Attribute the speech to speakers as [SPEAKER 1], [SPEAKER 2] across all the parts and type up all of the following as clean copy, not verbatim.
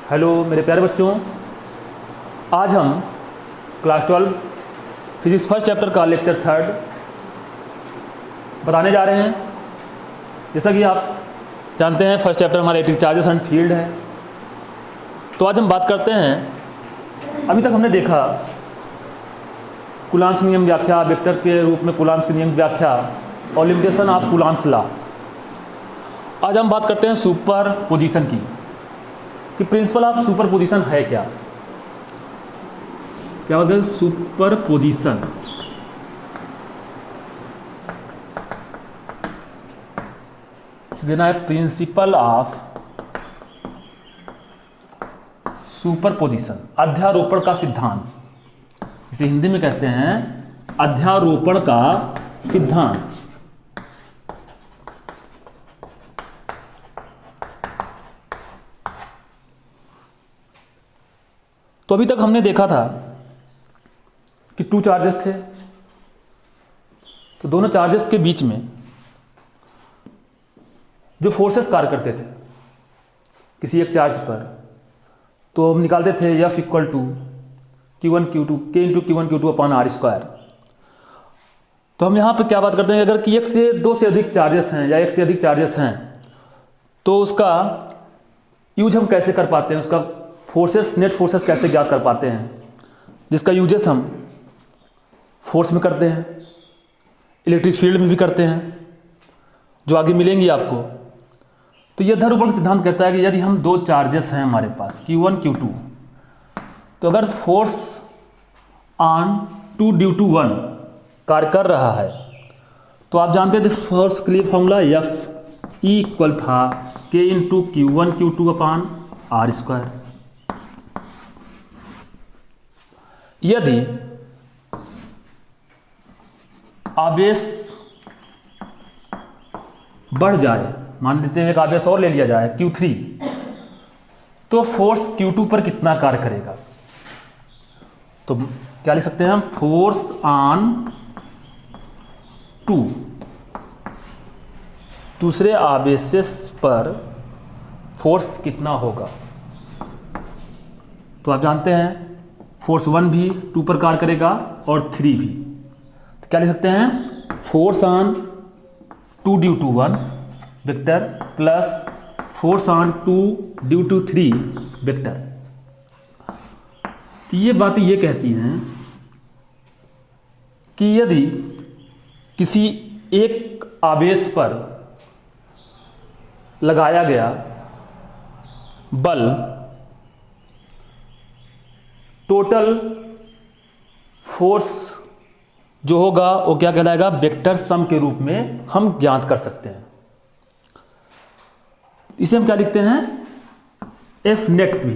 [SPEAKER 1] Hello मेरे प्यारे बच्चों, आज हम क्लास 12 फिजिक्स फर्स्ट चैप्टर का लेक्चर 3 बताने जा रहे हैं। जैसा कि आप जानते हैं फर्स्ट चैप्टर हमारा इलेक्ट्रिक चार्जेस एंड फील्ड है। तो आज हम बात करते हैं, अभी तक हमने देखा कूलॉम्स नियम व्याख्या, वेक्टर के रूप में कूलॉम्स के नियम व्याख्या और लिमिटेशन ऑफ कूलॉम्स लॉ। आज हम बात करते हैं सुपर पोजिशन की, कि प्रिंसिपल ऑफ सुपर पोजिशन है क्या होता है सुपर पोजिशन। देना है प्रिंसिपल ऑफ सुपर पोजिशन, अध्यारोपण का सिद्धांत। इसे हिंदी में कहते हैं अध्यारोपण का सिद्धांत। तो अभी तक हमने देखा था कि टू चार्जेस थे, तो दोनों चार्जेस के बीच में जो फोर्सेस कार्य करते थे किसी एक चार्ज पर, तो हम निकालते थे F equal to Q1 Q2 K into Q1 Q2 upon R square. तो हम यहाँ पे क्या बात करते हैं, अगर कि एक से दो से अधिक चार्जेस हैं या एक से अधिक चार्जेस हैं तो उसका यूज हम कैसे कर पाते हैं, उसका फोर्सेस नेट फोर्सेस कैसे ज्ञात कर पाते हैं, जिसका यूजेस हम फोर्स में करते हैं, इलेक्ट्रिक फील्ड में भी करते हैं, जो आगे मिलेंगी आपको। तो यह अध्यारोपण का सिद्धांत कहता है कि यदि हम दो चार्जेस हैं हमारे पास Q1 Q2, तो अगर फोर्स ऑन 2 ड्यू टू 1 कार्य कर रहा है तो आप जानते थे फोर्स के लिए फॉर्मूला F इक्वल था K into Q1 Q2 upon R square. यदि आवेश बढ़ जाए, मान लेते हैं एक आवेश और ले लिया जाए Q3, तो फोर्स Q2 पर कितना कार्य करेगा। तो क्या लिख सकते हैं हम, फोर्स ऑन 2 दूसरे आवेश पर फोर्स कितना होगा। तो आप जानते हैं फोर्स 1 भी 2 पर कार्य करेगा और 3 भी। तो क्या लिख सकते हैं, force on 2 due to 1 vector plus force on 2 due to 3 vector. तो ये बातें ये कहती हैं कि यदि किसी एक आवेश पर लगाया गया बल टोटल फोर्स जो होगा वो क्या कहलाएगा, वेक्टर सम के रूप में हम ज्ञात कर सकते हैं। इसे हम क्या लिखते हैं, F नेट भी।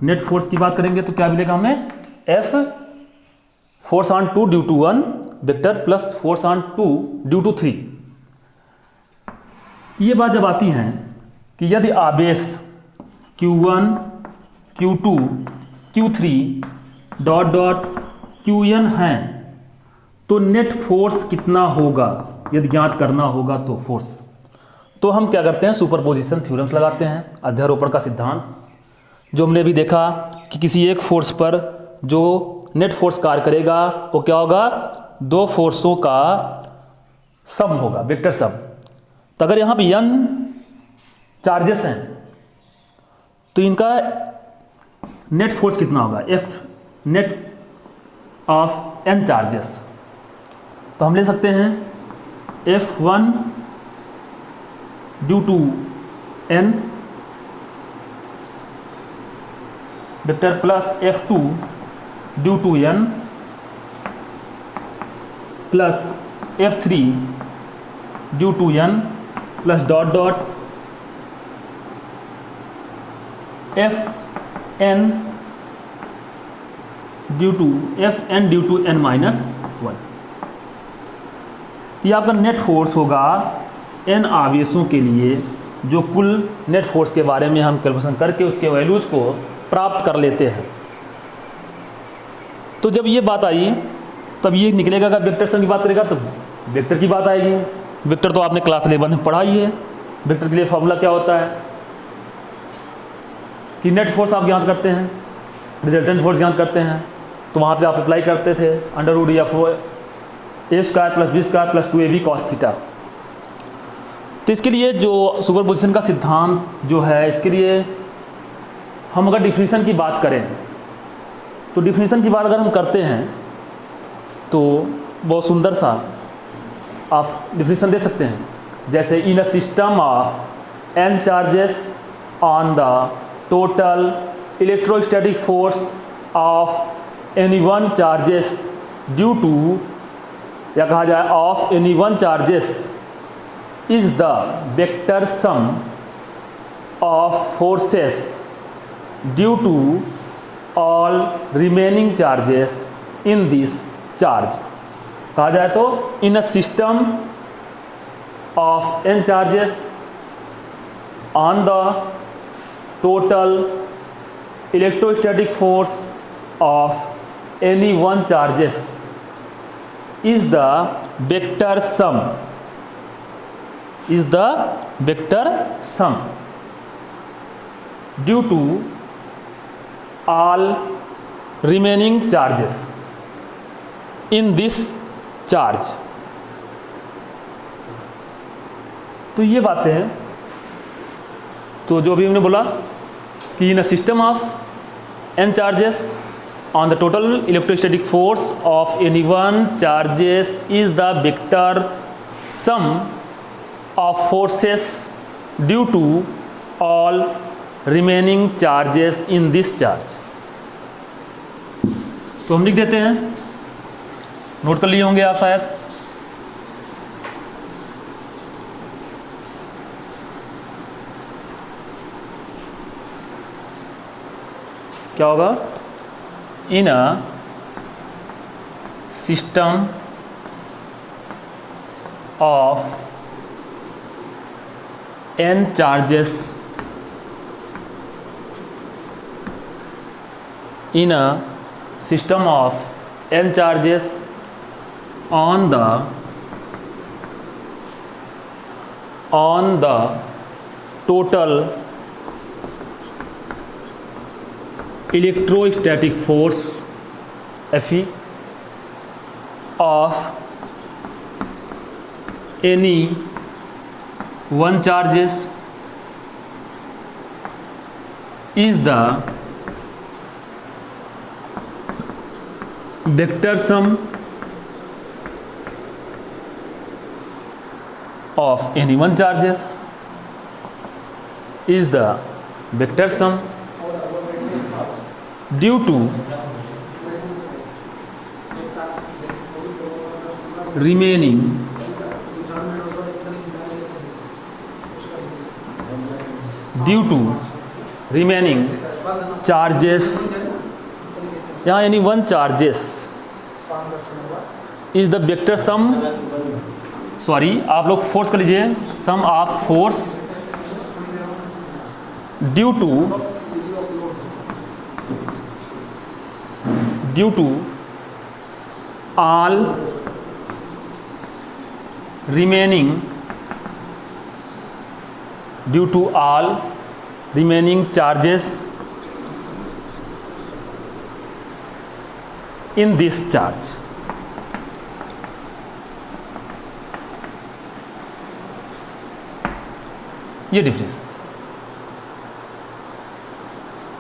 [SPEAKER 1] नेट फोर्स की बात करेंगे तो क्या मिलेगा हमें, F force on 2 due to 1 vector plus force on 2 due to 3। ये बात जब आती है कि यदि आवेश Q1 Q2 Q3 dot dot Qn है तो नेट फोर्स कितना होगा, यदि ज्ञात करना होगा तो फोर्स। तो हम क्या करते हैं, सुपरपोजिशन थ्योरम्स लगाते हैं, अध्यारोपण का सिद्धांत। जो हमने भी देखा कि किसी एक फोर्स पर जो नेट फोर्स कार्य करेगा वो क्या होगा, दो फोर्सों का सम होगा, वेक्टर सम। तो अगर यहाँ पे n चार्जेस हैं तो इनका नेट फोर्स कितना होगा, F net of n charges. तो हम ले सकते हैं F1 due to n vector plus F2 due to n plus F3 due to n plus dot dot Fn due to n minus 1। तो ये आपका नेट फोर्स होगा n आवेशों के लिए, जो कुल नेट फोर्स के बारे में हम कैलकुलेशन करके उसके वैल्यूज को प्राप्त कर लेते हैं। तो जब ये बात आई तब ये निकलेगा, अगर वेक्टर सम की बात करेगा तो वेक्टर की बात आएगी। वेक्टर तो आपने क्लास 11 में पढ़ा ही है। वेक्टर के लिए फॉर्मूला क्या होता है कि नेट फोर्स आप ज्ञात करते हैं, रिजल्टेंट फोर्स ज्ञात करते हैं, तो वहाँ पे आप अप्लाई करते थे √F A² + B² + 2AB cos theta. तो इसके लिए जो सुपरपोजिशन का सिद्धांत जो है, इसके लिए हम अगर डिफिनीशन की बात करें तो डिफिनीशन की बात अगर हम करते हैं तो बहुत सुंदर सा आप डिफिनीशन दे सकते हैं, जैसे in a system of n charges on the total electrostatic force of any one charges due to, या कहा जाए of any one charges is the vector sum of forces due to all remaining charges in this charge. कहा जाए तो in a system of n charges on the total electrostatic force of any one charges is the vector sum due to all remaining charges in this charge। तो ये बातें हैं, तो जो भी हमने बोला कि in a system of n charges on the total electrostatic force of any one charges is the vector sum of forces due to all remaining charges in this charge। तो हम लिख देते हैं, नोट कर लिए होंगे आप शायद। क्या होगा? In a system of n charges, in a system of n charges on the total electrostatic force Fe of any one charges is the vector sum of any one charges is the vector sum due to remaining charges, यहाँ any one charges is the vector sum, sorry आप लोग force कर लीजिए, sum of force due to all remaining charges in this charge। ये difference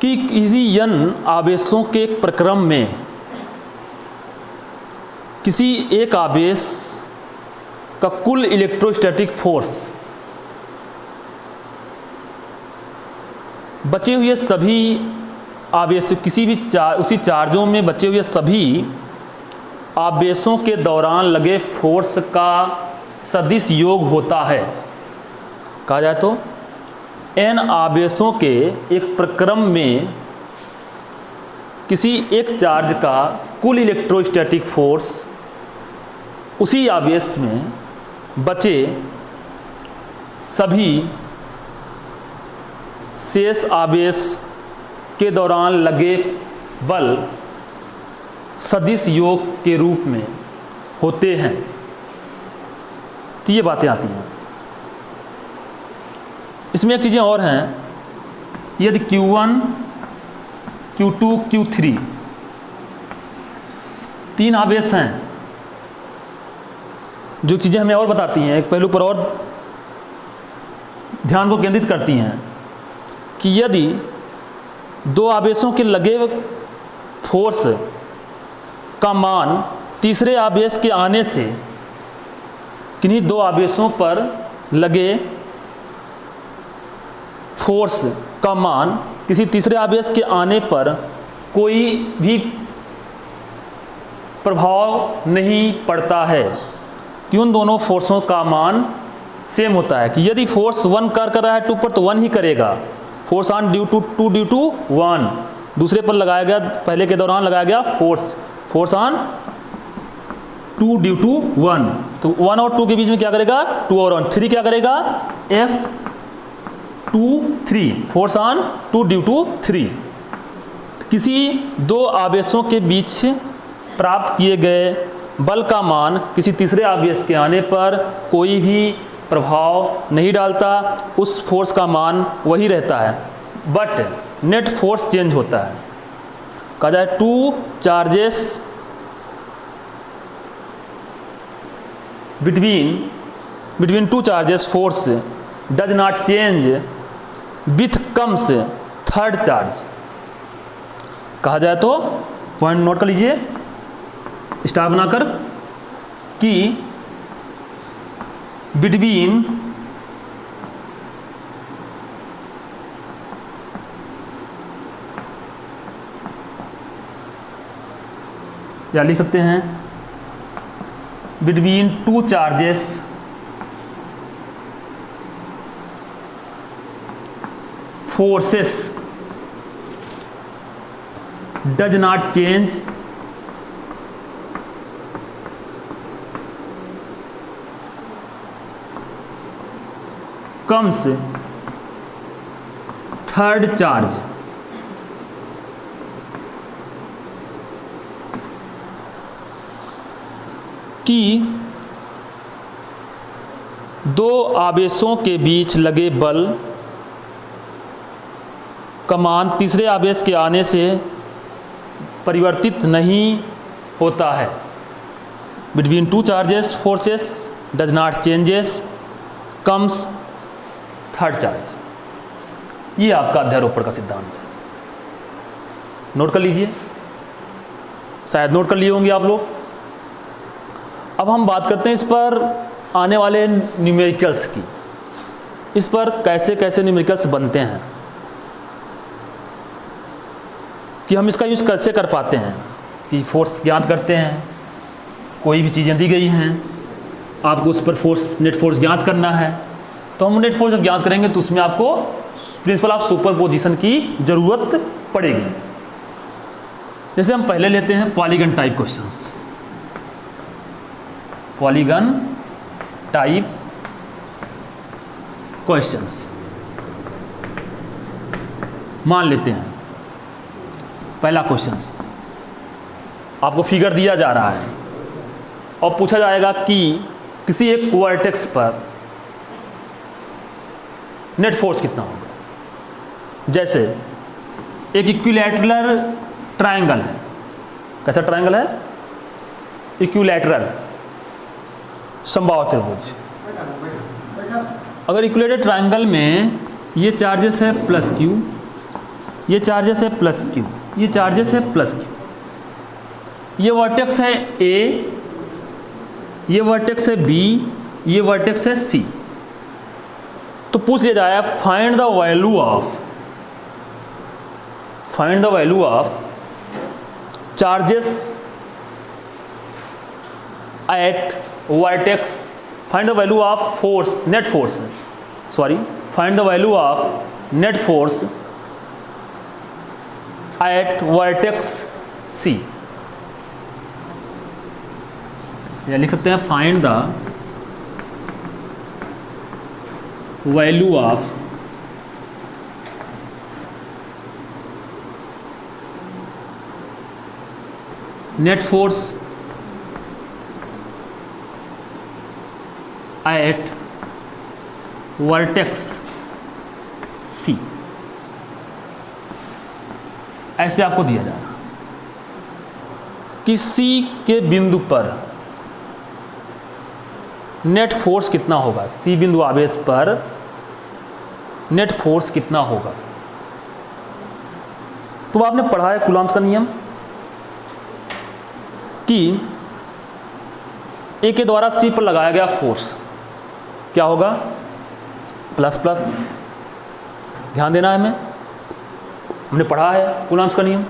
[SPEAKER 1] कि किसी n आवेशों के प्रक्रम में किसी एक आवेश का कुल इलेक्ट्रोस्टैटिक फोर्स बचे हुए सभी आवेश, किसी भी उसी चार्जों में बचे हुए सभी आवेशों के दौरान लगे फोर्स का सदिश योग होता है। कहा जाए तो n आवेशों के एक प्रक्रम में किसी एक चार्ज का कुल इलेक्ट्रोस्टैटिक फोर्स उसी आवेश में बचे सभी शेष आवेश के दौरान लगे बल सदिश योग के रूप में होते हैं। तो ये बातें आती हैं। इसमें एक चीज़ें और हैं यदि Q1 Q2 Q3 तीन आवेश हैं, जो चीज़ें हमें और बताती हैं, एक पहलू पर और ध्यान को केंद्रित करती हैं कि यदि दो आवेशों के लगे फोर्स का मान तीसरे आवेश के आने से, किन्हीं दो आवेशों पर लगे फोर्स का मान किसी तीसरे आवेश के आने पर कोई भी प्रभाव नहीं पड़ता है कि उन दोनों फोर्सों का मान सेम होता है। कि यदि फोर्स 1 कर रहा है 2 पर तो 1 ही करेगा, force on due to 2 due to 1, दूसरे पर लगाया गया, पहले के दौरान लगाया गया फोर्स ऑन 2 ड्यू टू 1, तो 1 और 2 के बीच में क्या करेगा 2 और 1, 3 क्या करेगा F2 3, force on 2 due to 3। किसी दो आवेशों के बीच प्राप्त किए गए बल का मान किसी तीसरे आवेश के आने पर कोई भी प्रभाव नहीं डालता, उस फोर्स का मान वही रहता है, बट नेट फोर्स चेंज होता है। कहा जाए two charges between two charges force does not change with comes third charge। कहा जाए तो पॉइंट नोट कर लीजिए स्टार बनाकर कि बिटवीन या लिख सकते हैं between two charges forces does not change comes third charge। कि दो आवेशों के बीच लगे बल का मान तीसरे आवेश के आने से परिवर्तित नहीं होता है। Between two charges forces does not changes comes third charge. ये आपका अध्यारोपण का सिद्धांत है, नोट कर लीजिए, शायद नोट कर लिए होंगे आप लोग। अब हम बात करते हैं इस पर आने वाले न्यूमेरिकल्स की, इस पर कैसे कैसे न्यूमेरिकल्स बनते हैं, कि हम इसका यूज़ कैसे कर पाते हैं। कि फोर्स ज्ञात करते हैं, कोई भी चीज़ें दी गई हैं, आपको उस पर फोर्स नेट फोर्स ज्ञात करना है, तो हम नेट फोर्स ज्ञात करेंगे तो उसमें आपको प्रिंसिपल ऑफ सुपरपोजिशन की ज़रूरत पड़ेगी। जैसे हम पहले लेते हैं polygon type questions, polygon type questions मान लेते हैं। पहला क्वेश्चन, आपको फिगर दिया जा रहा है और पूछा जाएगा कि किसी एक वर्टेक्स पर नेट फोर्स कितना होगा। जैसे एक इक्विलैटरल ट्रायंगल है, कैसा ट्रायंगल है, इक्विलैटरल समबाहु त्रिभुज। अगर इक्विलैटरल ट्रायंगल में ये चार्जेस है प्लस क्यू, ये चार्जेस है प्लस क्यू, ये चार्जेस है प्लस क्यू, ये वर्टेक्स है ए, ये वर्टेक्स है बी, ये वर्टेक्स है सी, तो पूछ लिया जाए find the value of charges at vertex, find the value of force net force, sorry find the value of net force at vertex C. या लिख सकते हैं find the value of net force at vertex C. ऐसे आपको दिया जाएगा कि सी के बिंदु पर नेट फोर्स कितना होगा, सी बिंदु आवेश पर नेट फोर्स कितना होगा। तो आपने पढ़ा है कूलॉम्स का नियम कि ए के द्वारा सी पर लगाया गया फोर्स क्या होगा, प्लस प्लस। ध्यान देना है, हमने पढ़ा है कूलॉम्स का नियम,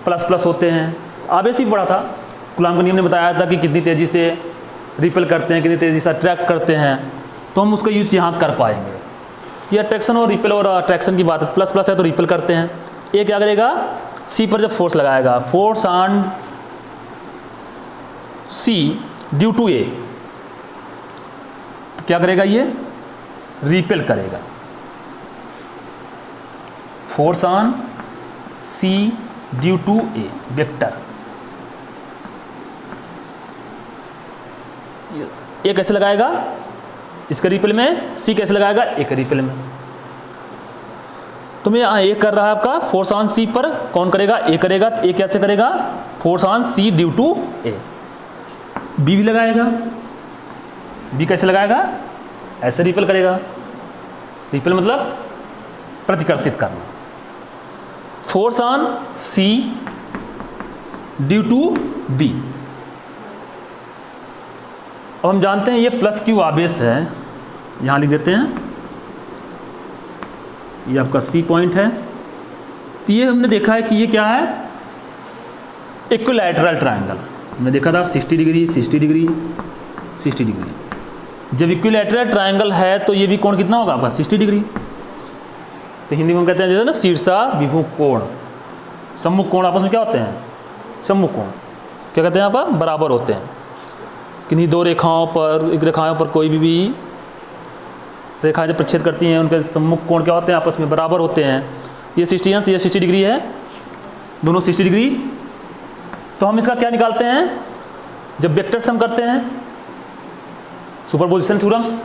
[SPEAKER 1] प्लस प्लस होते हैं। आवेश भी पढ़ा था, कूलॉम का नियम ने बताया था कि कितनी तेज़ी से रिपेल करते हैं, कितनी तेज़ी से अट्रैक्ट करते हैं, तो हम उसका यूज यहाँ कर पाएंगे। ये अट्रैक्शन और रिपेल और अट्रैक्शन की बात है, प्लस प्लस है तो रिपेल करते हैं। ये क्या करेगा, सी पर जब फोर्स लगाएगा, force on C due to A, तो क्या करेगा, ये रिपेल करेगा। Force on C due to A vector, A कैसे लगाएगा, इसका रिपेल में, सी कैसे लगाएगा, ए का रिपेल में। तो मैं यहाँ ए कर रहा है आपका फोर्स ऑन सी पर, कौन करेगा, ए करेगा। तो ए कैसे करेगा, force on C due to A. B भी लगाएगा, बी कैसे लगाएगा, ऐसे रिपेल करेगा। रिपेल मतलब प्रतिकर्षित करना। Force on C due to B. अब हम जानते हैं ये प्लस क्यू आवेश है, यहाँ लिख देते हैं, ये आपका सी पॉइंट है। तो ये हमने देखा है कि ये क्या है, इक्विलैटरल ट्रायंगल। हमने देखा था 60 डिग्री 60 डिग्री 60 डिग्री। जब इक्विलैटरल ट्रायंगल है तो ये भी कोण कितना होगा आपका, 60 डिग्री। तो हिंदी में हम कहते हैं जैसे ना शीर्षाभिमुख कोण, सम्मुख कोण आपस में क्या होते हैं, सम्मुख कोण क्या कहते हैं आपका, बराबर होते हैं। किन्हीं दो रेखाओं पर, एक रेखाओं पर कोई भी रेखाएं जब प्रच्छेद करती हैं, उनके सम्मुख कोण क्या होते हैं, आपस में बराबर होते हैं। ये 60 अंश, ये 60 डिग्री है, दोनों 60 डिग्री। तो हम इसका क्या निकालते हैं, जब वेक्टर सम करते हैं, सुपरपोजिशन थ्योरम्स,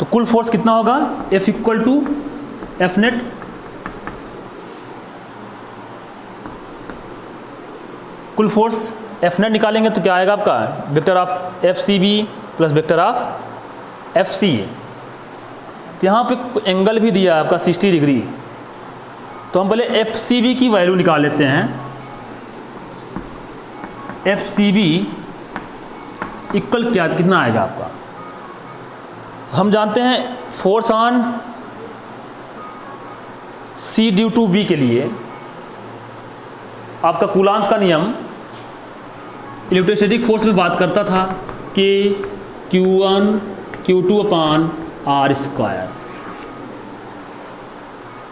[SPEAKER 1] तो कुल फोर्स कितना होगा, F equal to F net कुल फोर्स एफ नेट निकालेंगे तो क्या आएगा आपका, vector of F C B plus vector of F C A. तो यहाँ पे एंगल भी दिया है आपका 60 डिग्री। तो हम पहले एफ सी बी की वैल्यू निकाल लेते हैं। एफ सी बी इक्वल क्या, कितना आएगा आपका, हम जानते हैं force on C due to B के लिए आपका कूलॉम्स का नियम इलेक्ट्रोस्टैटिक फोर्स में बात करता था कि Q1 Q2 upon R square.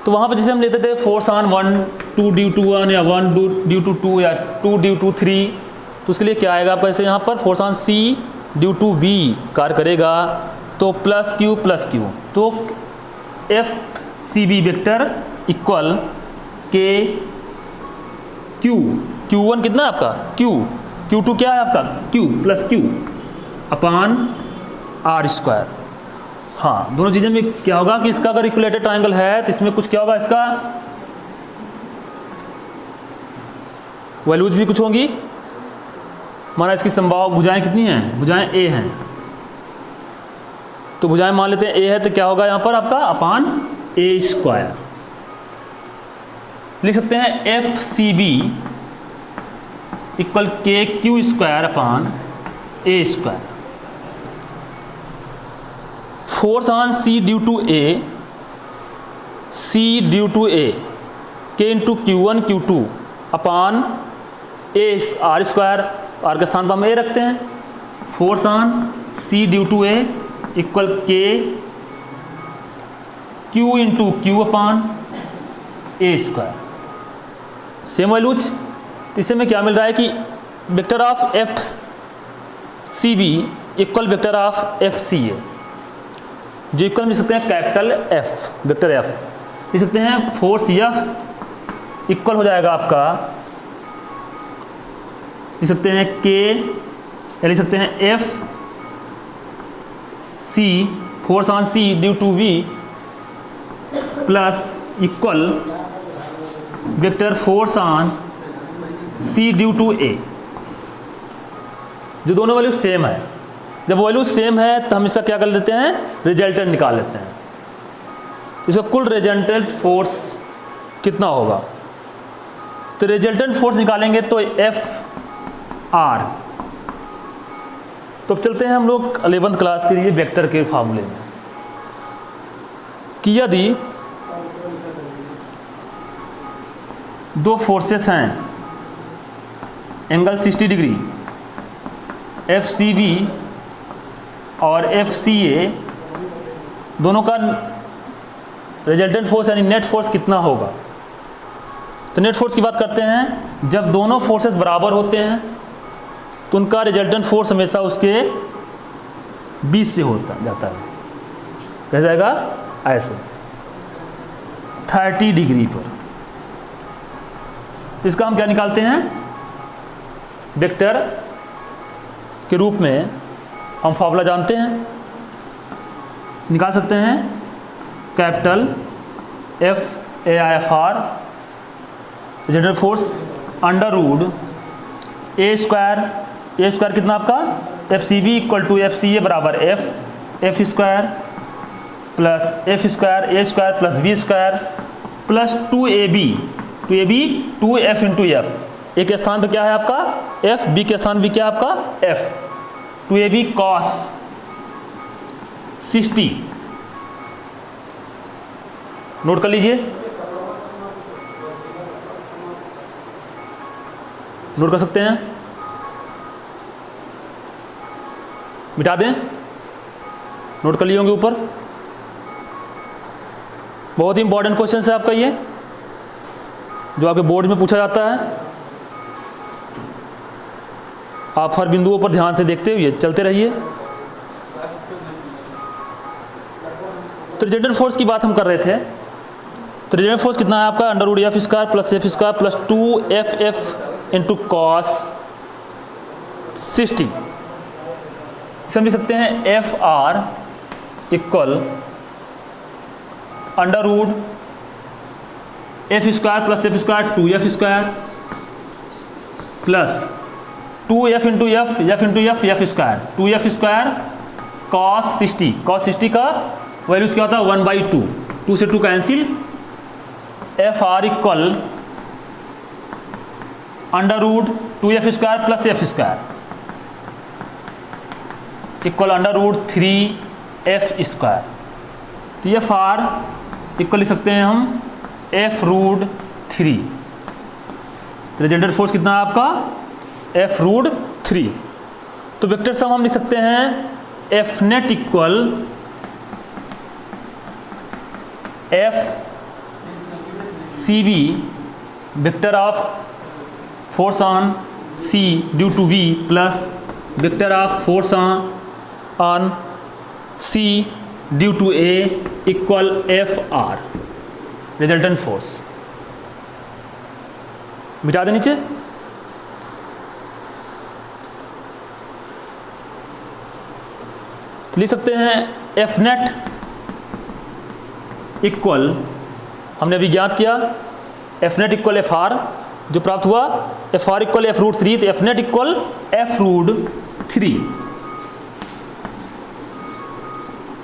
[SPEAKER 1] तो वहाँ पर जैसे हम लेते थे फोर्स ऑन 1 2 ड्यू टू 1 या 1 ड्यू टू 2 या 2 ड्यू टू 3, तो उसके लिए क्या आएगा आपका, जैसे यहाँ पर force on C due to B कार्य करेगा तो प्लस क्यू, तो F C B vector equal के क्यू, Q1 कितना है आपका, Q2 क्या है आपका, Q plus q upon R square. हाँ, दोनों चीज़ें में क्या होगा कि इसका अगर इक्विलेटरल ट्रायंगल है तो इसमें कुछ क्या होगा, इसका वैल्यूज भी कुछ होंगी। माना इसकी संभाव भुजाएं कितनी हैं, भुजाएं ए हैं, तो भुजाएं मान लेते हैं ए है, तो क्या होगा यहाँ पर आपका अपान ए स्क्वायर। लिख सकते हैं एफ सी बी इक्वल के Q square upon A square. Force on C due to A, C due to A K into Q1 Q2 upon A R square, R के स्थान पर हम ए रखते हैं। Force on C due to A equal के Q into Q upon A square. Same values, इससे में क्या मिल रहा है कि vector of F C B equal vector of F C ए, जो इक्वल लिख सकते हैं कैपिटल एफ, वेक्टर एफ लिख सकते हैं। फोर्स एफ इक्वल हो जाएगा आपका, लिख सकते हैं के, या लिख सकते हैं F C force on C due to V plus equal vector force on C due to A, जो दोनों वैल्यू सेम है। जब वैल्यू सेम है तो हम इसका क्या कर लेते हैं, रिजल्टेंट निकाल लेते हैं। इसका कुल रिजल्टेंट फोर्स कितना होगा, तो रिजल्टेंट फोर्स निकालेंगे तो एफ आर। तो चलते हैं हम लोग 11th क्लास के लिए वेक्टर के फार्मूले में, कि यदि दो फोर्सेस हैं angle 60 degree F C B और एफ सी ए, दोनों का रिजल्टेंट फोर्स यानी नेट फोर्स कितना होगा। तो नेट फोर्स की बात करते हैं, जब दोनों फोर्सेस बराबर होते हैं तो उनका रिजल्टेंट फोर्स हमेशा उसके बीच से होता जाता है, रह जाएगा ऐसे 30 डिग्री पर। तो इसका हम क्या निकालते हैं, वेक्टर के रूप में हम फॉर्मूला जानते हैं, निकाल सकते हैं capital F A I F R resultant force under root A square कितना आपका, F C B equal to F C A बराबर F square plus F square A square plus B square plus 2ab 2f into F. A के स्थान पे क्या है आपका f, b के स्थान भी क्या है आपका f, 2ab cos 60। नोट कर लीजिए, नोट कर सकते हैं, मिटा दें, नोट कर लिए होंगे ऊपर। बहुत ही इंपॉर्टेंट क्वेश्चन है आपका ये, जो आपके बोर्ड में पूछा जाता है। आप हर बिंदुओं पर ध्यान से देखते हुए चलते रहिए। तो रिजल्टेंट फोर्स की बात हम कर रहे थे, तो रिजल्टेंट फोर्स कितना है आपका, under root F square plus 2f into cos 60। समझ सकते हैं F R equal under root F square plus F square 2f square plus 2f into F square 2f square cos 60 का वैल्यूज क्या होता है 1/2, 2 से 2 cancel, F R equal under root 2f square plus F square equal under root 3f square. तो F R equal लिख सकते हैं हम f रूट 3। तो रिजल्टेंट फोर्स कितना है आपका f रूट 3। तो वेक्टर सम हम लिख सकते हैं f net equal f C B vector of force on c due to v plus vector of force on c due to a equal F R resultant force. मिटा दे नीचे, तो लिख सकते हैं एफ नेट इक्वल, हमने अभी ज्ञात किया F net equal F R, जो प्राप्त हुआ F R equal F root 3, तो F net equal F root 3।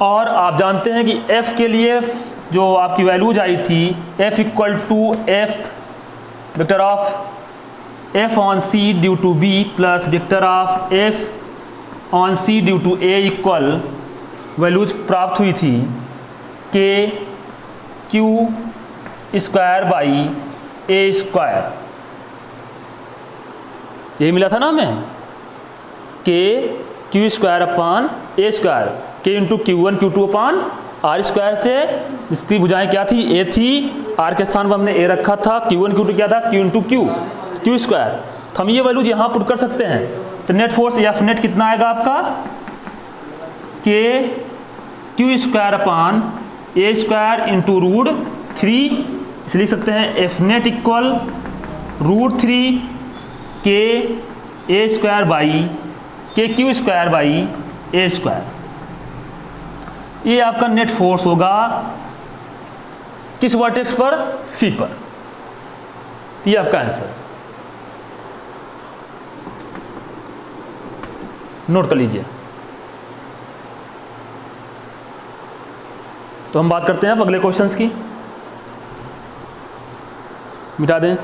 [SPEAKER 1] और आप जानते हैं कि f के लिए जो आपकी वैल्यूज आई थी f equal to F vector of f on c due to b plus vector of f on c due to a equal values प्राप्त हुई थी k q square by a square, यही मिला था ना हमें, k q square upon a square, k into Q1 Q2 upon R square से जिसकी भुजाएं क्या थी a थी, r के स्थान पर हमने a रखा था, Q1 Q2 क्या था Q इंटू Q स्क्वायर। तो हम ये वैल्यूज यहाँ पुट कर सकते हैं। तो नेट फोर्स एफ नेट कितना आएगा आपका k q square upon a square into root 3, इसलिए लिख सकते हैं F net equal root 3 k a square by K Q square by a square. ये आपका नेट फोर्स होगा किस वर्टेक्स पर, C पर। तो ये आपका आंसर, नोट कर लीजिए। तो हम बात करते हैं अब अगले क्वेश्चंस की, मिटा दें।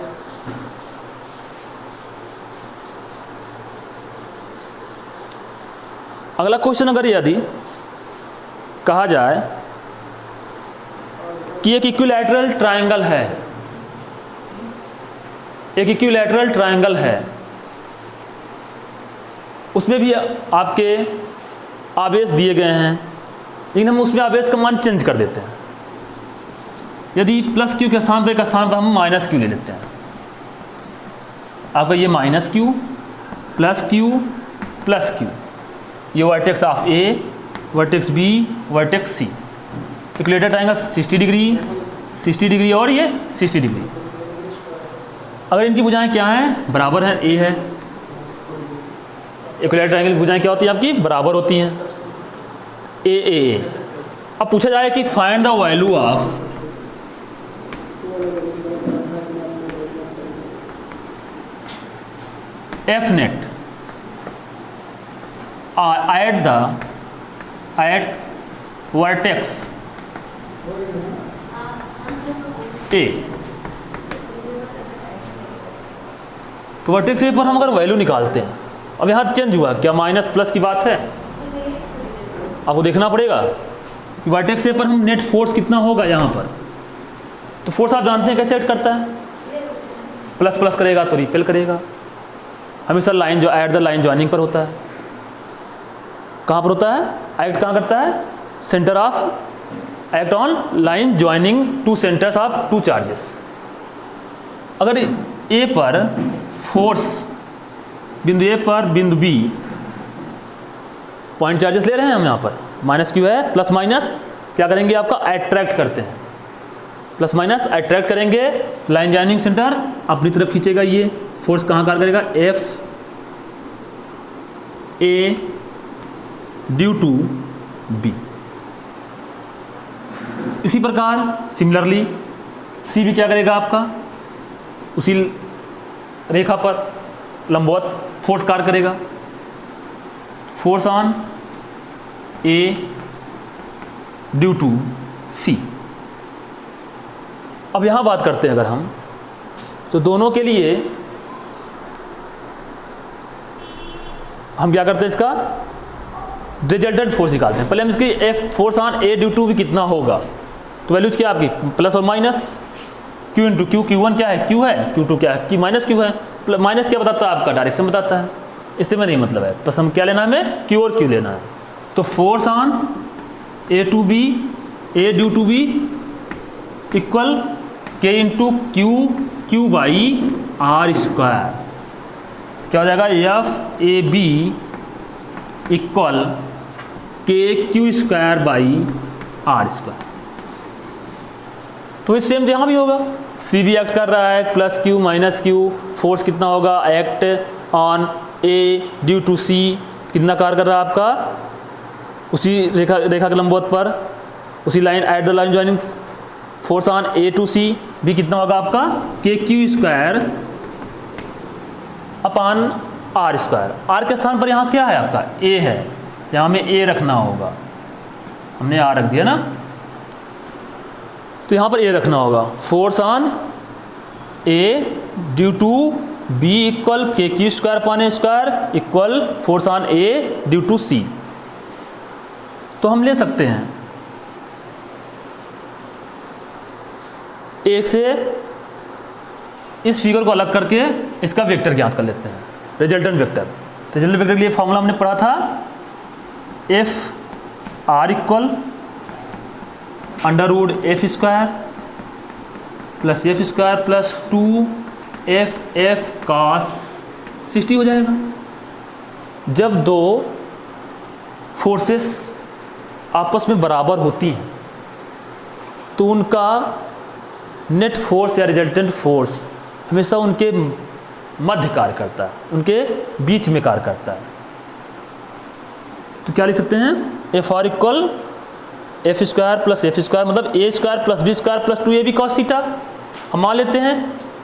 [SPEAKER 1] अगला क्वेश्चन अगर यदि कहा जाए कि एक इक्विलैटरल ट्रायंगल है, एक इक्विलैटरल ट्रायंगल है, उसमें भी आपके आवेश दिए गए हैं, लेकिन हम उसमें आवेश का मान चेंज कर देते हैं। यदि प्लस क्यू के स्थान पर हम माइनस क्यू ले लेते हैं, आपका ये माइनस क्यू प्लस क्यू, ये vertex of A, vertex B, vertex C, equilateral triangle 60 degree और ये 60 डिग्री। अगर इनकी भुजाएं क्या हैं, बराबर हैं, ए है, इक्विलैटरल ट्रायंगल की भुजाएं क्या होती हैं आपकी, बराबर होती हैं, ए। अब पूछा जाए कि find the value of F net at vertex A, तो वर्टेक्स ए पर हम अगर वैल्यू निकालते हैं, अब यहाँ चेंज हुआ, क्या माइनस प्लस की बात है, आपको देखना पड़ेगा कि वर्टेक्स ए पर हम नेट फोर्स कितना होगा यहाँ पर। तो फोर्स आप जानते हैं कैसे ऐड करता है, प्लस प्लस करेगा तो रिपेल करेगा, हमेशा लाइन जो एट द लाइन ज्वाइनिंग पर होता है। कहाँ पर होता है, एक्ट कहाँ करता है, centre of act on line joining two centres of two charges. अगर ए पर फोर्स, बिंदु ए पर बिंदु बी पॉइंट चार्जेस ले रहे हैं हम, यहाँ पर माइनस क्यू है, प्लस माइनस क्या करेंगे, आपका अट्रैक्ट करते हैं, प्लस माइनस अट्रैक्ट करेंगे, लाइन ज्वाइनिंग सेंटर अपनी तरफ खींचेगा, ये फोर्स कहाँ कार्य करेगा, F A due to B. इसी प्रकार सिमिलरली सी भी क्या करेगा, आपका उसी रेखा पर लंबवत फोर्स कार्य करेगा, force on A due to C. अब यहां बात करते हैं अगर हम, तो दोनों के लिए हम क्या करते हैं, इसका रिजल्टेंट फोर्स निकालते हैं। पहले हम इसकी F force on A due to भी कितना होगा, तो वैल्यूज क्या आपकी, प्लस और minus Q into Q, Q1 क्या है, क्यू है, Q2 क्या है, कि माइनस क्यू है, माइनस क्या बताता है आपका, डायरेक्शन बताता है, इससे में नहीं मतलब है, बस हम क्या लेना है, हमें क्यू और क्यू लेना है। तो force on A to B, A due to B equal K into Q by R square, क्या हो जाएगा, एफ ए बी इक्वल के Q square by R square. तो इस सेम यहाँ भी होगा, सी भी एक्ट कर रहा है, plus Q minus Q, force कितना होगा, act on A due to C, कितना कार्य कर रहा है आपका, उसी रेखा के लंबवत पर, उसी line at the line joining, force on A to C भी कितना होगा आपका, K Q square upon R square. R के स्थान पर यहाँ क्या है आपका, ए है, यहाँ में ए रखना होगा, हमने आर रख दिया ना, तो यहाँ पर ए रखना होगा, force on A due to B equal के Q square upon A square equal force on A due to C. तो हम ले सकते हैं एक से इस फिगर को अलग करके इसका वेक्टर ज्ञात कर लेते हैं, रिजल्टेंट वेक्टर। रिजल्टेंट वेक्टर के लिए फॉर्मूला हमने पढ़ा था, F R equal under root F square plus F square plus 2 F cos 60 हो जाएगा। जब दो फोर्सेस आपस में बराबर होती हैं तो उनका नेट फोर्स या रिजल्टेंट फोर्स हमेशा उनके मध्य कार्य करता है, उनके बीच में कार्य करता है। तो क्या लिख सकते हैं, F R equal F square plus F square, मतलब A square plus B square plus 2ab cos theta. हम मान लेते हैं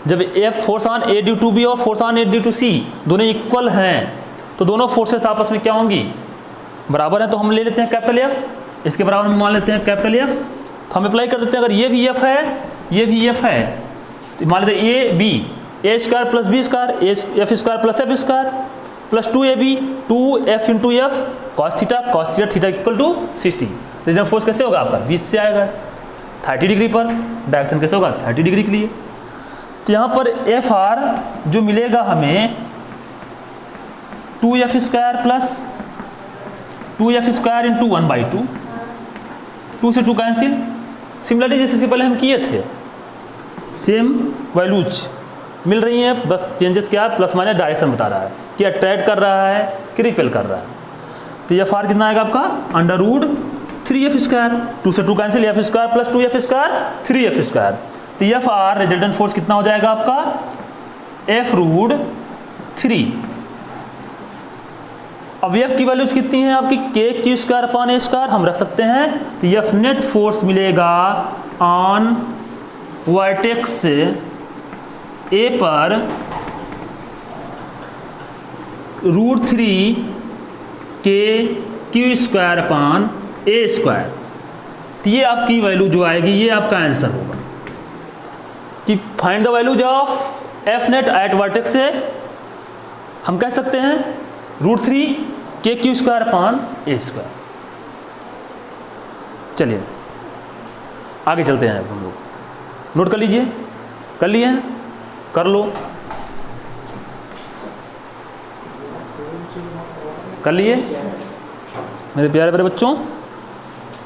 [SPEAKER 1] जब F force on A due to B और force on A due to C दोनों इक्वल हैं तो दोनों फोर्सेस आपस में क्या होंगी, बराबर है। तो हम ले लेते हैं कैपिटल एफ, इसके बराबर हम मान लेते हैं कैपिटल एफ। तो हम अप्लाई कर देते हैं, अगर ये भी एफ है ये भी एफ है तो मान लेते हैं A B, A square plus B square, F square plus F square plus 2ab 2f into F cos theta theta equal to 60। रीजन फोर्स कैसे होगा आपका 20 से आएगा 30 डिग्री पर, डायरेक्शन कैसे होगा 30 डिग्री के लिए। तो यहाँ पर एफ आर जो मिलेगा हमें 2f square plus 2f square into 1/2, 2 से 2 कैंसिल। सिमिलरली जैसे इसके पहले हम किए थे सेम वैल्यूज मिल रही हैं, बस चेंजेस क्या है, प्लस माइनस डायरेक्शन बता रहा है कि अट्रैक्ट कर रहा है कि रिपेल कर रहा है। तो एफ आर कितना आएगा आपका √3f स्क्वायर, 2 से 2 cancel, F square plus 2f square 3f square. तो एफ आर रिजल्टेंट फोर्स कितना हो जाएगा आपका f√3। अब एफ की वैल्यूज कितनी है आपकी k² square upon a square हम रख सकते हैं। तो एफ नेट फोर्स मिलेगा ऑन वर्टेक्स से ए पर √3 k² square upon a square. तो ये आपकी वैल्यू जो आएगी ये आपका आंसर होगा कि find the values of F net at vertex से हम कह सकते हैं √3 k² square upon a square. चलिए आगे चलते हैं हम लोग, नोट कर लीजिए, कर लिए हैं, कर लो, कर लिए मेरे प्यारे प्यारे बच्चों,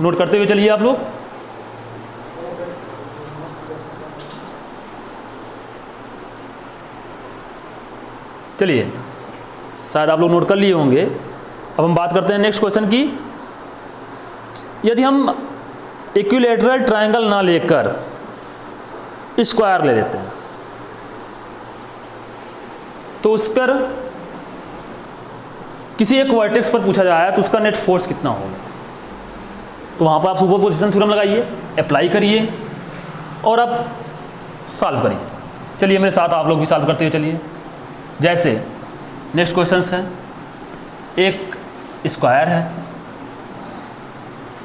[SPEAKER 1] नोट करते हुए चलिए आप लोग। चलिए शायद आप लोग नोट कर लिए होंगे। अब हम बात करते हैं नेक्स्ट क्वेश्चन की। यदि हम इक्विलैटरल ट्रायंगल ना लेकर स्क्वायर ले लेते हैं तो उस पर किसी एक वर्टेक्स पर पूछा जाए तो उसका नेट फोर्स कितना होगा। तो वहाँ पर आप सुपरपोजिशन थ्योरम लगाइए, अप्लाई करिए और आप सॉल्व करिए। चलिए मेरे साथ आप लोग भी सॉल्व करते हुए चलिए। जैसे नेक्स्ट क्वेश्चन है, एक स्क्वायर है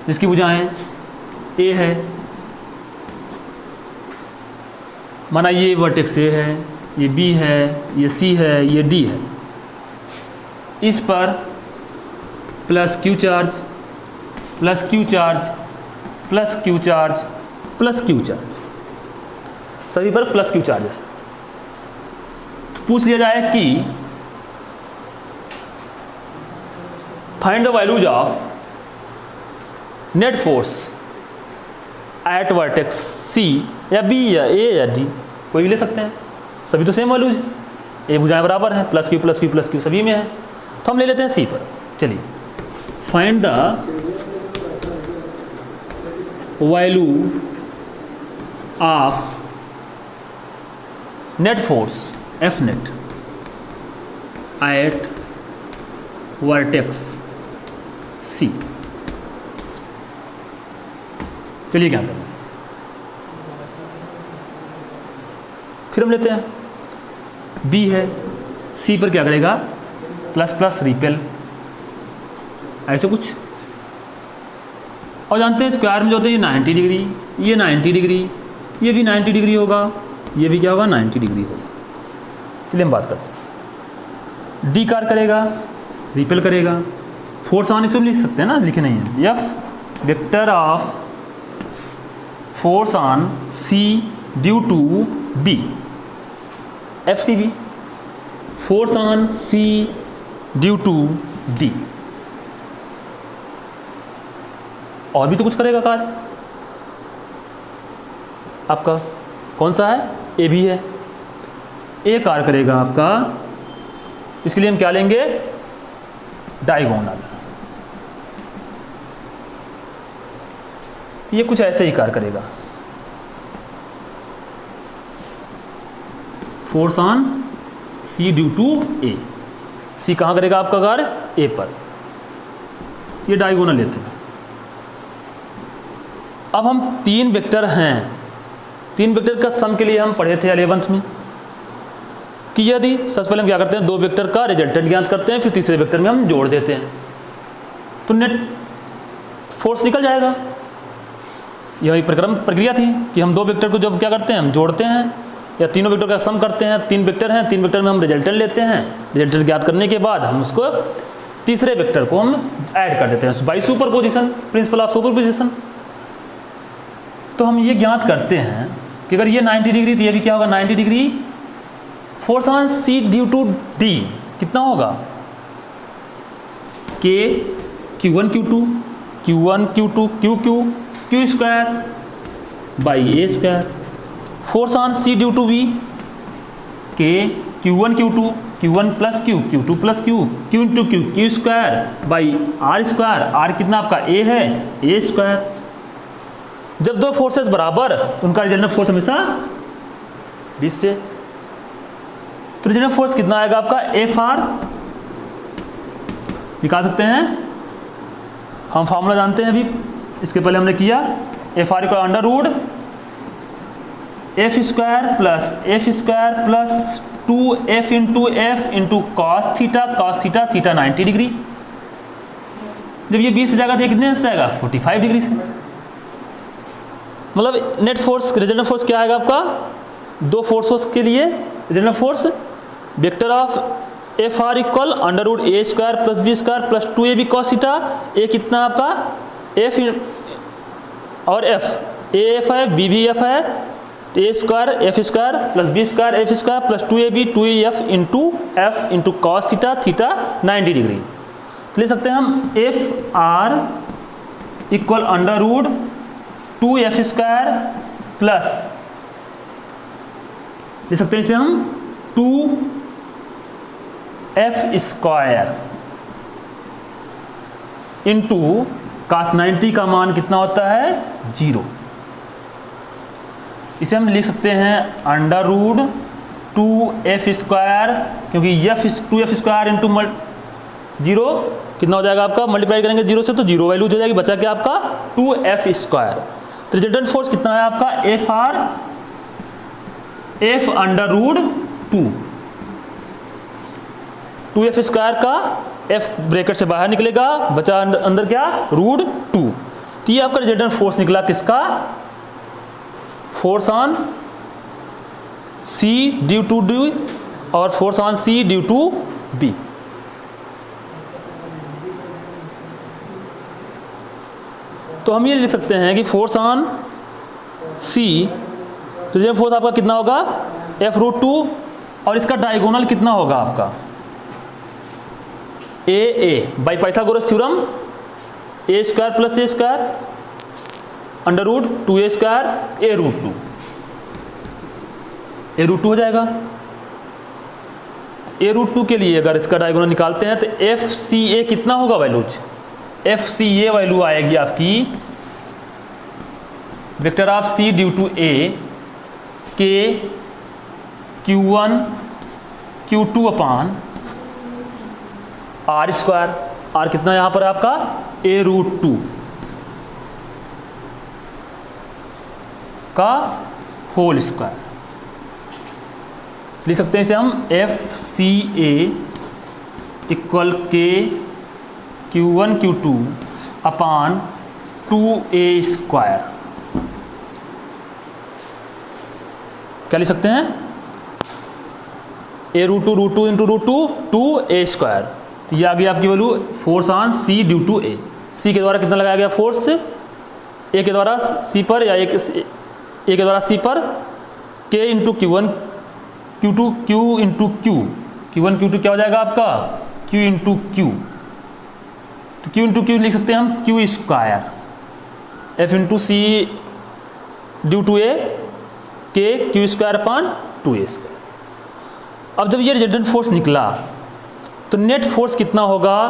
[SPEAKER 1] जिसकी भुजाएं ए है, माना ये वर्टेक्स ए है, ये बी है, ये सी है, ये डी है। इस पर plus Q charge plus Q charge plus Q charge plus Q charge, सभी पर प्लस क्यू चार्जेस। तो पूछ लिया जाए कि find the values of net force at vertex C या बी या ए या डी, कोई भी ले सकते हैं, सभी तो सेम वैल्यूज, ए भुजाएं बराबर हैं, plus Q plus Q plus Q सभी में है। तो हम ले लेते हैं सी पर। चलिए find the value of net force F net at vertex C. चलिए क्या करें, फिर हम लेते हैं बी है, सी पर क्या करेगा प्लस प्लस रिपेल, ऐसे कुछ। और जानते हैं स्क्वायर में जो होते हैं ये 90 डिग्री, ये 90 डिग्री, ये भी 90 डिग्री होगा, ये भी क्या होगा 90 डिग्री होगा। चलिए हम बात करते हैं, डी कार करेगा रिपेल करेगा, फोर्स ऑन इसको लिख सकते हैं ना, लिखे नहीं है, F vector of force on C due to B, F C B, force on C due to D. और भी तो कुछ करेगा कार आपका, कौन सा है, ए भी है, ए कार करेगा आपका, इसके लिए हम क्या लेंगे डायगोनल। ये कुछ ऐसे ही कार करेगा, force on C due to A, C कहाँ करेगा आपका कार्य ए पर, ये डायगोनल लेते हैं। अब हम तीन वेक्टर हैं, तीन वेक्टर का सम के लिए हम पढ़े थे 11th में, कि यदि सबसे पहले हम क्या करते हैं, दो वेक्टर का रिजल्टेंट ज्ञात करते हैं, फिर तीसरे वेक्टर में हम जोड़ देते हैं, तो नेट फोर्स निकल जाएगा। यह एक प्रक्रिया थी कि हम दो वेक्टर को जब क्या करते हैं, हम जोड़ते हैं या तीनों वेक्टर का सम करते हैं। तीन वेक्टर हैं, तीन वेक्टर में हम रिजल्टेंट लेते हैं, रिजल्टेंट ज्ञात करने के बाद हम उसको तीसरे वेक्टर को हम ऐड कर देते हैं by superposition, principle of superposition. तो हम ये ज्ञात करते हैं कि अगर ये 90 डिग्री तो ये भी क्या होगा 90 degree. Force on C due to D कितना होगा, K Q1 Q2 Q1 Q2 QQ Q square by A square. Force on C due to V, K Q1 Q2 Q1 plus Q Q2 plus Q Q into Q Q square by R square. R कितना आपका ए है, ए square. जब दो forces बराबर तो उनका resultant force हमेशा 20 से, तो रिजल्टेंट फोर्स कितना आएगा आपका एफ आर निकाल सकते हैं। हम फार्मूला जानते हैं अभी, इसके पहले हमने किया F R equal under root F square plus 2f into F into cos theta theta 90 degree. जब ये 20 से जाएगा तो ये कितने से जाएगा 45 डिग्री से। मतलब नेट फोर्स रिजल्टेंट फोर्स क्या आएगा आपका, दो फोर्सेस के लिए resultant force vector of F R equal under root A square plus B square plus 2ab cos theta. A कितना आपका एफ और एफ, ए एफ है बी भी एफ है, तो A square F square plus B square F square plus 2ab 2f into F into cos theta theta 90 degree. तो ले सकते हैं हम F R equal under root 2f square plus, ले सकते हैं इसे हम 2f स्क्वायर इंटू cos 90 का मान कितना होता है 0। इसे हम लिख सकते हैं अंडर रूट 2f स्क्वायर, क्योंकि 2f स्क्वायर इंटू 0 कितना हो जाएगा आपका, मल्टीप्लाई करेंगे 0 से तो 0 वैल्यू हो जाएगी, बचा क्या आपका 2f स्क्वायर। तो रिजल्टेंट फोर्स कितना है आपका F R, F under root 2f square का f ब्रैकेट से बाहर निकलेगा, बचा अंदर क्या रूट 2। तो ये आपका रिजल्टेंट फोर्स निकला किसका, force on C due to D और force on C due to B। तो हम ये लिख सकते हैं कि फोर्स ऑन C, तो रिजल्टेंट फोर्स आपका कितना होगा F रूट 2 और इसका डायगोनल कितना होगा आपका A by Pythagoras theorem A square plus A square under root 2a square A root 2 हो जाएगा। ए रूट 2 के लिए अगर इसका डायगोनल निकालते हैं तो एफ सी ए कितना होगा values, F C A value आएगी आपकी vector of C due to A K Q1 Q2 upon R square. R कितना यहाँ पर आपका ए रूट 2 का होल स्क्वायर। लिख सकते हैं इसे हम एफ सी ए इक्वल के Q1 Q2 अपान 2a स्क्वायर। क्या लिख सकते हैं A root 2 into root 2a square. तो ये आ गई आपकी value force on C due to A. C के द्वारा कितना लगाया गया फोर्स, ए के द्वारा C पर या ए के द्वारा C पर K into Q1 Q2 Q into Q1 Q2 क्या हो जाएगा आपका Q इंटू Q। तो Q इंटू Q लिख सकते हैं हम Q square F into C due to A K Q square upon 2a square. अब जब ये रिजल्टेंट फोर्स निकला तो नेट फोर्स कितना होगा,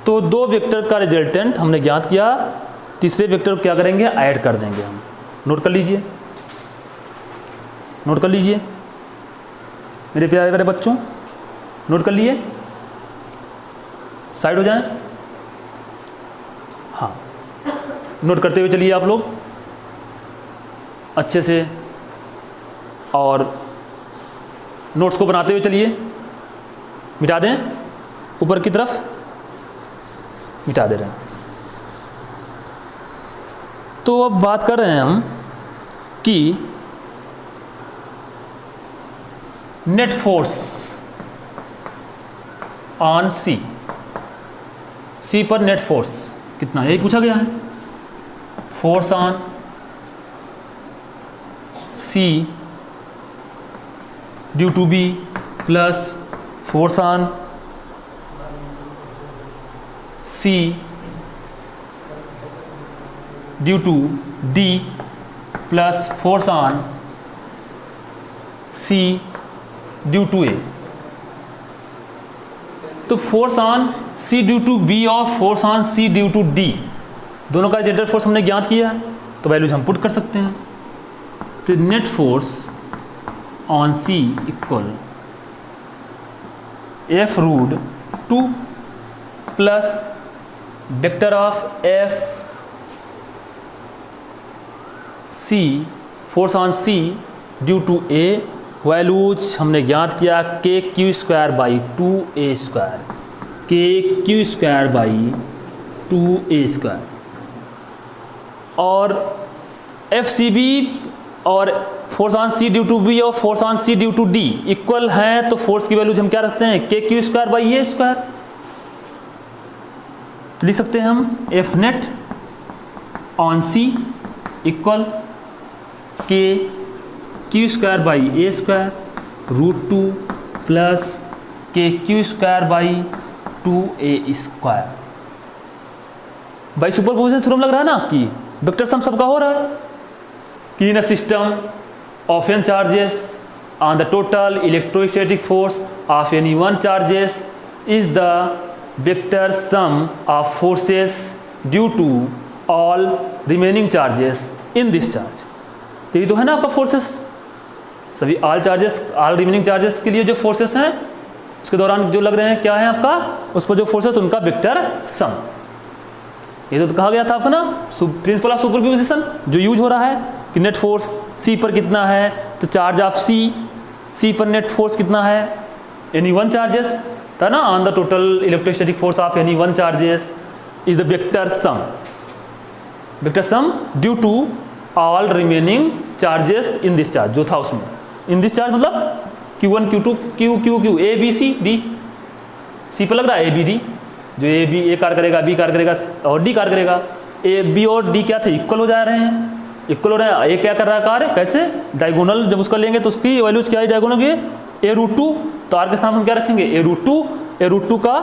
[SPEAKER 1] तो दो वेक्टर का रिजल्टेंट हमने ज्ञात किया, तीसरे वेक्टर को क्या करेंगे ऐड कर देंगे हम। नोट कर लीजिए, नोट कर लीजिए मेरे प्यारे बच्चों, नोट कर लिए, साइड हो जाएं। हाँ, नोट करते हुए चलिए आप लोग अच्छे से और नोट्स को बनाते हुए चलिए, मिटा दें ऊपर की तरफ, मिटा दे रहे हैं। तो अब बात कर रहे हैं हम कि net force on C, C पर नेट फोर्स कितना, यही पूछा गया है। Force on C due to B plus force on C due to D plus force on C due to A. तो force on C due to B और force on C due to D दोनों का general force हमने ज्ञात किया है, तो values हम पुट कर सकते हैं। तो net force on C equal F root 2 plus vector of F C force on C due to A, values हमने ज्ञात किया K Q square by 2a square, K Q square by 2a square. और F C B और force on C due to B और force on C due to D equal हैं, तो force की values हम क्या रखते हैं, K Q square by A square. तो लिख सकते हैं हम F net on C equal के Q square by A square root 2 plus K Q square by 2a square. भाई सुपरपोजिशन थ्योरम लग रहा है ना कि वेक्टर सम सबका हो रहा है कि in a system of n charges on the total electrostatic force of any one charges is the vector sum of forces due to all remaining charges in this charge. तो ये तो है ना आपका फोर्सेस, सभी all charges, all remaining charges के लिए जो फोर्सेस हैं उसके दौरान जो लग रहे हैं, क्या है आपका, उस पर जो फोर्सेस उनका वेक्टर सम। ये तो कहा गया था आपका ना प्रिंसिपल ऑफ सुपरपोजिशन जो यूज हो रहा है कि नेट फोर्स सी पर कितना है, तो चार्ज ऑफ सी पर नेट फोर्स कितना है, एनी वन चार्जेस था ना, on the total electrostatic force of any one charges is the vector sum due to all remaining charges in this charge जो था उसमें। इन दिस चार्ज मतलब Q1 Q2 Q A B C D, सी पर लग रहा है A B D, जो A कार्य करेगा, B कार्य करेगा और D कार्य करेगा। A B और D क्या थे, इक्वल हो जा रहे हैं, इक्वल हो रहे हैं। A क्या कर रहा है कार्य, कैसे, डायगोनल जब उसका लेंगे तो उसकी वैल्यूज क्या है डायगोनल की, A√2, तो R के साथ हम क्या रखेंगे A√2 का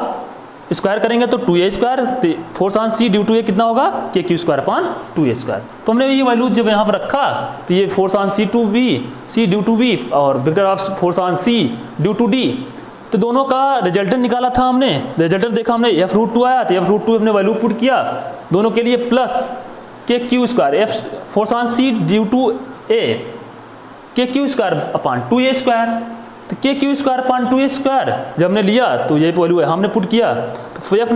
[SPEAKER 1] स्क्वायर करेंगे तो 2a square, force on C due to A कितना होगा, के Q square upon 2a square. तो हमने ये वैल्यू जब यहाँ पर रखा तो ये force on C due to B और vector of force on C due to D, तो दोनों का रिजल्टेंट निकाला था हमने। रिजल्टेंट देखा हमने F√2 आया, तो F√2 हमने वैल्यू पुट किया दोनों के लिए, plus K Q square F force on C due to A K Q square upon 2a square. तो के Q square upon 2a square जब हमने लिया तो ये वैल्यू है हमने पुट किया, तो एफ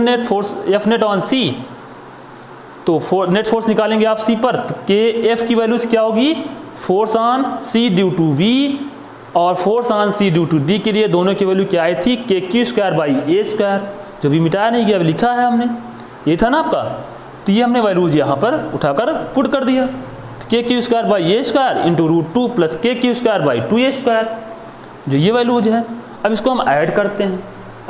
[SPEAKER 1] नेट ऑन सी, तो नेट फोर्स निकालेंगे आप सी पर, तो के एफ की वैल्यूज क्या होगी, force on C due to B और force on C due to D के लिए दोनों की वैल्यू क्या आई थी, K Q square by A square, जो भी मिटाया नहीं गया, अब लिखा है हमने, ये था ना आपका। तो ये हमने वैल्यूज यहाँ पर उठाकर पुट कर दिया, K Q square by A square into √2 plus K Q square by 2a square, जो ये वैल्यूज है। अब इसको हम ऐड करते हैं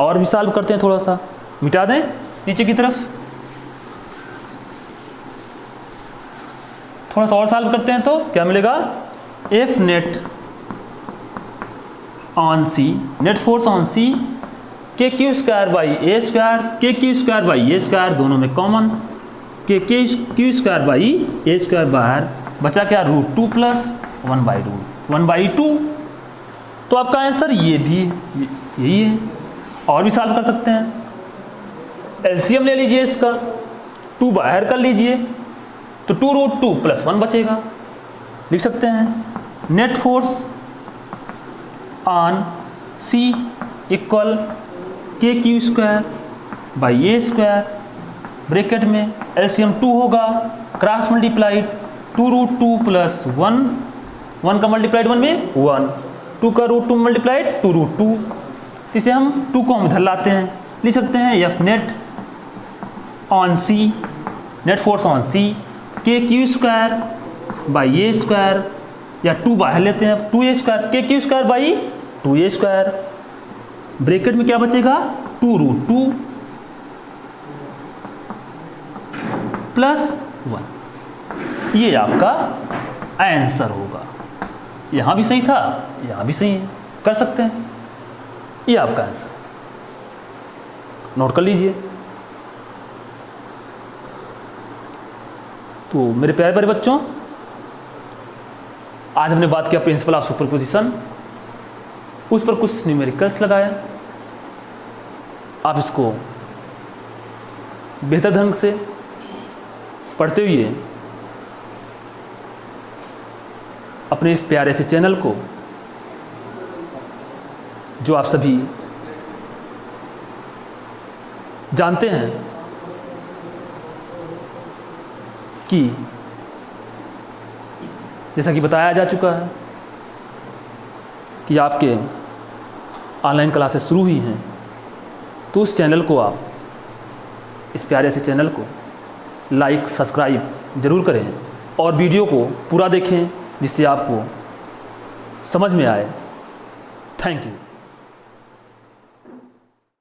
[SPEAKER 1] और भी सॉल्व करते हैं, थोड़ा सा मिटा दें नीचे की तरफ, थोड़ा सा और सॉल्व करते हैं तो क्या मिलेगा, F net on C, net force on C, K Q square by A square, K Q square by A square दोनों में common, K Q square by A square बाहर बचा क्या, √2 प्लस 1/2। तो आपका आंसर ये भी यही है। और भी सॉल्व कर सकते हैं, एलसीएम ले लीजिए इसका, 2 बाहर कर लीजिए तो 2√2 प्लस 1 बचेगा। लिख सकते हैं net force on C equal के Q square by A square, bracket में एलसीएम 2 होगा, क्रॉस मल्टीप्लाइड 2√2 प्लस 1 का मल्टीप्लाइड 1 में 1, 2 का रूट 2 मल्टीप्लाइड 2 रूट 2, इसे हम 2 को हम इधर लाते हैं, लिख सकते हैं F net on C, net force on C K Q square by A square, या 2 बाहर लेते हैं 2a square K Q square by 2a square, bracket में क्या बचेगा 2 रूट 2 प्लस 1। ये आपका आंसर होगा। यहाँ भी सही था, यहाँ भी सही है, कर सकते हैं। ये आपका आंसर, नोट कर लीजिए। तो मेरे प्यारे प्यारे बच्चों, आज हमने बात किया प्रिंसिपल ऑफ सुपरपोजिशन, उस पर कुछ न्यूमेरिकल्स लगाया। आप इसको बेहतर ढंग से पढ़ते हुए अपने इस प्यारे से चैनल को, जो आप सभी जानते हैं कि जैसा कि बताया जा चुका है कि आपके ऑनलाइन क्लासेस शुरू हुई हैं, तो उस चैनल को आप, इस प्यारे से चैनल को लाइक सब्सक्राइब ज़रूर करें और वीडियो को पूरा देखें, जिससे आपको समझ में आए। Thank you.